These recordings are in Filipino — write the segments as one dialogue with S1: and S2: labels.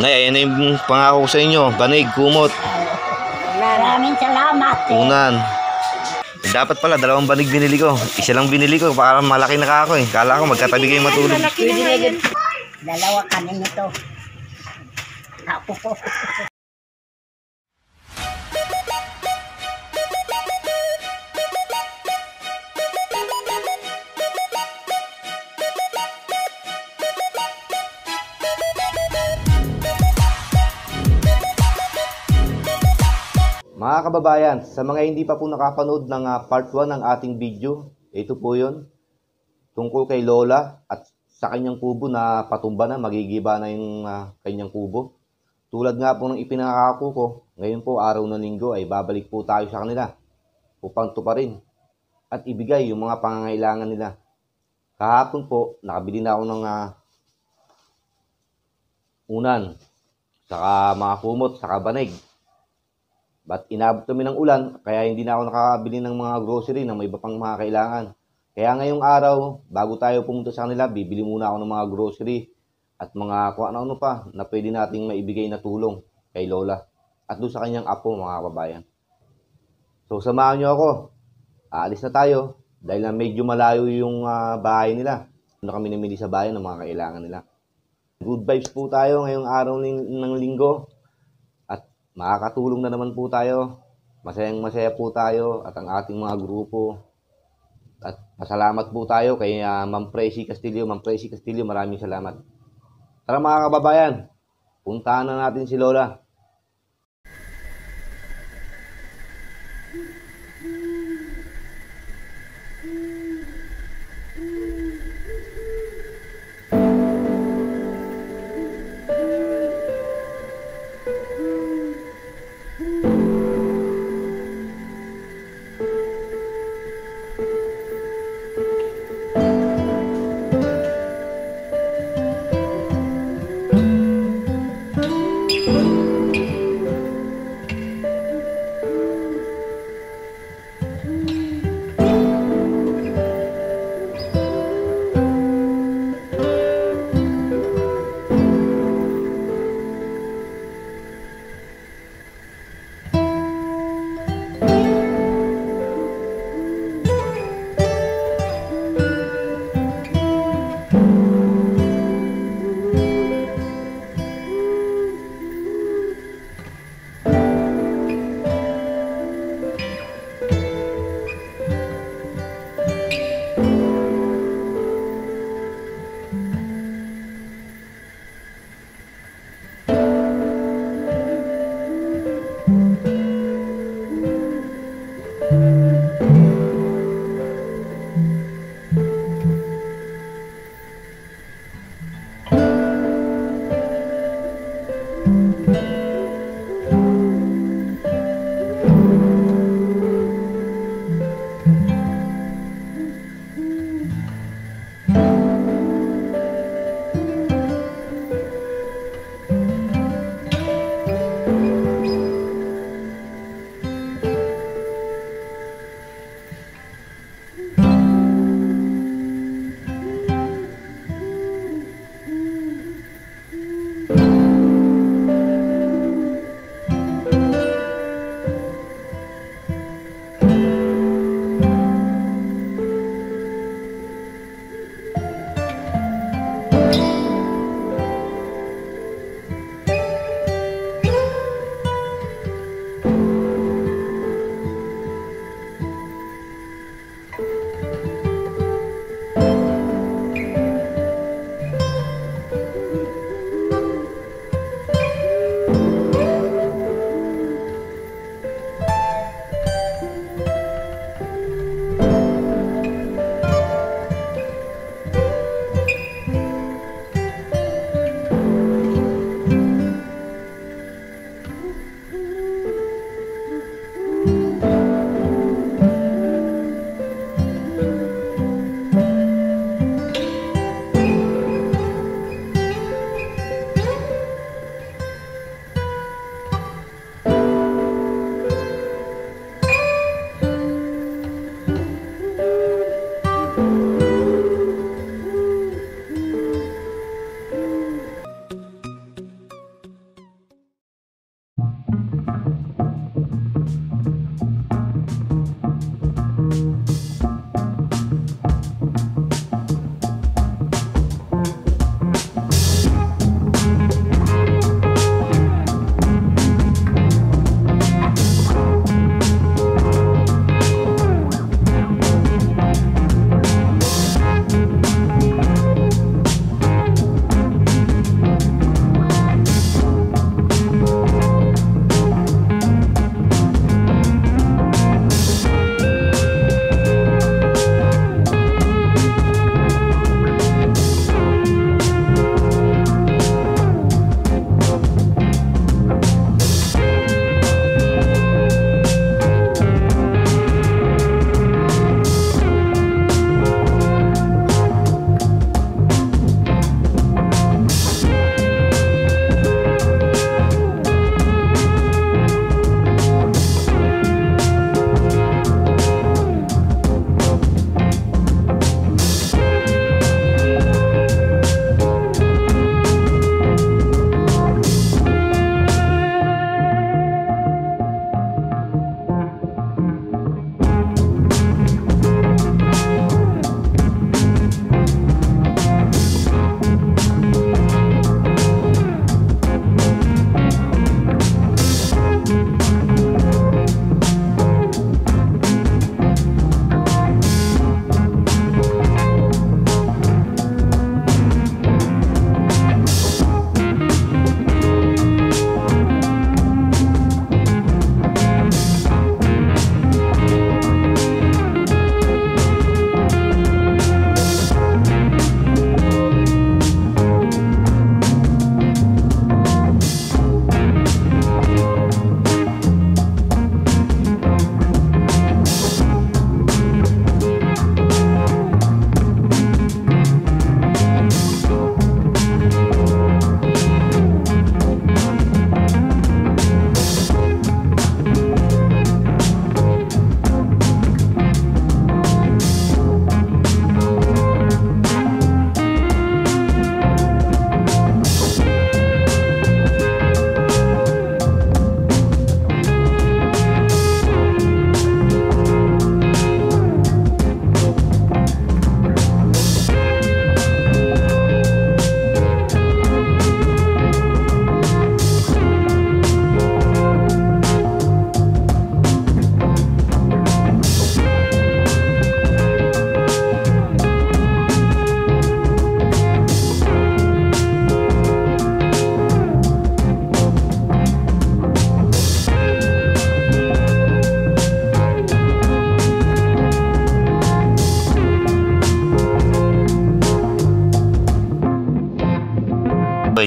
S1: Nay, ayan na yung pangako ko sa inyo. Banig, kumot,
S2: Maraming salamat.
S1: unan. Dapat pala, dalawang banig binili ko. Isa lang binili ko, para malaki na ka ako eh. Kala ko magkatabi kayo matulog.
S2: Pwede na yun. Dalawa kanin ito. Ako po.
S1: Mga kababayan, sa mga hindi pa po nakapanood ng part 1 ng ating video, ito po yun. Tungkol kay Lola at sa kanyang kubo na patumba na, magigiba na yung kanyang kubo. Tulad nga po ng ipinangako ko, ngayon po araw ng linggo ay babalik po tayo sa kanila upang tuparin at ibigay yung mga pangangailangan nila. Kahapon po, nakabili na ako ng unan, saka mga kumot, saka banig. But inabot kami ng ulan, kaya hindi na ako nakabili ng mga grocery na may iba pang mga kailangan. Kaya ngayong araw, bago tayo pumunta sa kanila, bibili muna ako ng mga grocery at mga kung ano pa na pwede nating maibigay na tulong kay Lola at doon sa kanyang apo, mga kababayan. So samahan nyo ako. Aalis na tayo dahil na medyo malayo yung bahay nila. Doon kami namili sa bayan ng mga kailangan nila. Good vibes po tayo ngayong araw ng linggo. Makakatulong na naman po tayo. Masayang masaya po tayo at ang ating mga grupo. At pasalamat po tayo kay Ma'am Presi Castillo. Ma'am Presi Castillo, maraming salamat. Tara mga kababayan, puntahan na natin si Lola.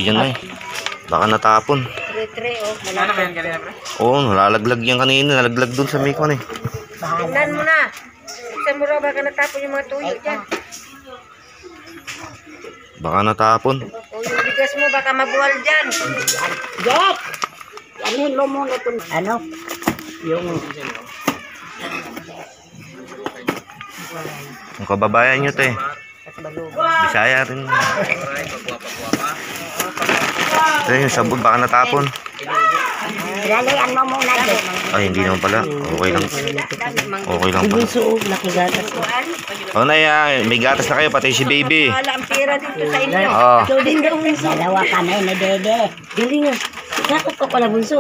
S1: dyan na eh. Baka natapon.
S2: Tre-tre, oh. Malaki.
S1: Oo, nalalaglag yan kanina. Nalaglag dun sa may kon eh.
S2: Tingnan mo na. Tingnan mo raw, baka natapon yung mga tuyo dyan.
S1: Baka natapon.
S2: O yung bigas mo, baka mabuwal dyan. Jack! Anin mo muna ito. Ano? Yung...
S1: Yung kababayan nyo to eh. Bisaya rin. Ito yung sabon, baka natapon.
S2: Lalayan mo muna dyan.
S1: Ay, hindi naman pala. Okay lang. Okay lang pala.
S2: Bunso, nakigatas mo.
S1: O na yan, may gatas na kayo, pati si baby.
S2: Wala ang pera dito sa inyo.
S1: Oo.
S2: Ikaw din daw, bunso. Dalawa kami ni Dede. Galing nga. Sakot ka pala, bunso.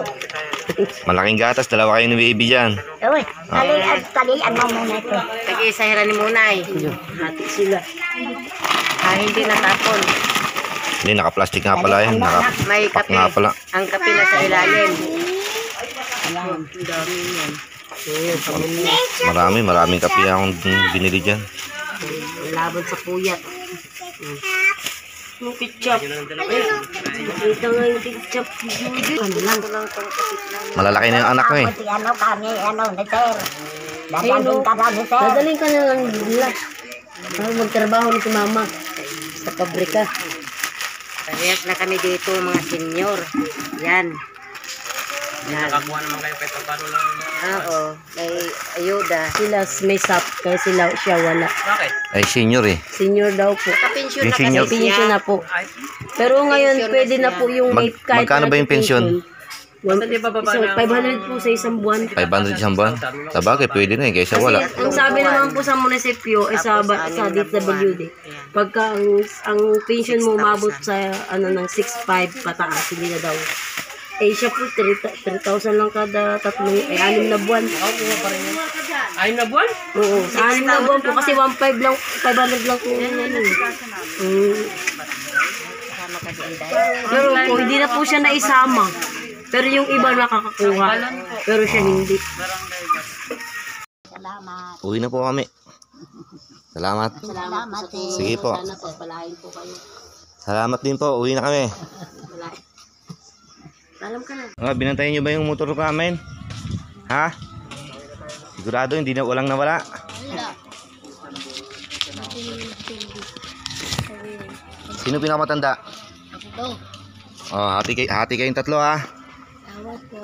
S1: Malaking gatas, dalawa kayo ni baby dyan.
S2: Uy, talian mo muna ito. Tag-isahiran ni Munay. Hati sila. Hindi natapon.
S1: Hindi, naka-plastic nga pala yan.
S2: May
S1: Naka-pack
S2: kape.
S1: nga pala.
S2: Ang kape na sa ilalim. Ayan. Dami yan.
S1: Maraming kape akong binili dyan.
S2: Laban sa puyat. Yung ketchup. Ito nga yung ketchup. Ano lang.
S1: Malalaki na yung anak ko eh.
S2: Ano kami, ni Ter. Dadaling ka na ni Ter. Dadaling ka na lang nila. Para magtrabaho ni si mama sa pabrika. Parehas na kami dito mga senyor. Yan.
S3: Nakakuha naman kayo kahit paano lang.
S2: Oo. May ayuda. Sila may sap. Kaya siya wala.
S3: Bakit?
S1: Ay, senior eh.
S2: Senior daw po. Kapensyon
S1: Yung senior.
S2: Pension na po. Pero ngayon pwede na po yung kahit
S1: Magkano ba yung pensyon?
S3: Basta di ba baba
S2: So,
S3: na?
S2: 500 po sa isang buwan.
S1: 500 isang buwan? Sabagay, pwede na eh, kaysa wala.
S2: Ang sabi naman po sa munisipyo, sa DSWD, pagka ang pension mo umabot sa ng 6,500 pataas, hindi na daw. Eh siya po, 3,000 lang kada tatlong, 6 na buwan.
S3: Ayun na buwan?
S2: Oo, 6 na buwan po, kasi 1,500 lang, 500 lang po. Pero po, hindi na po siya naisama. Pero yung iba nakakakuha. Pero siya hindi. Salamat.
S1: Uwi na po kami. Salamat.
S2: Salamat.
S1: Sige po.
S2: Sana pagpalain po kayo.
S1: Salamat din po. Uwi na kami.
S2: Alam ka na.
S1: Binantayan nyo ba yung motor ko namin? Ha? Sigurado hindi na walang nawala. Sino pinakamatanda?
S2: Ako daw.
S1: Oh, hati kayong tatlo ha.
S2: Tawad po.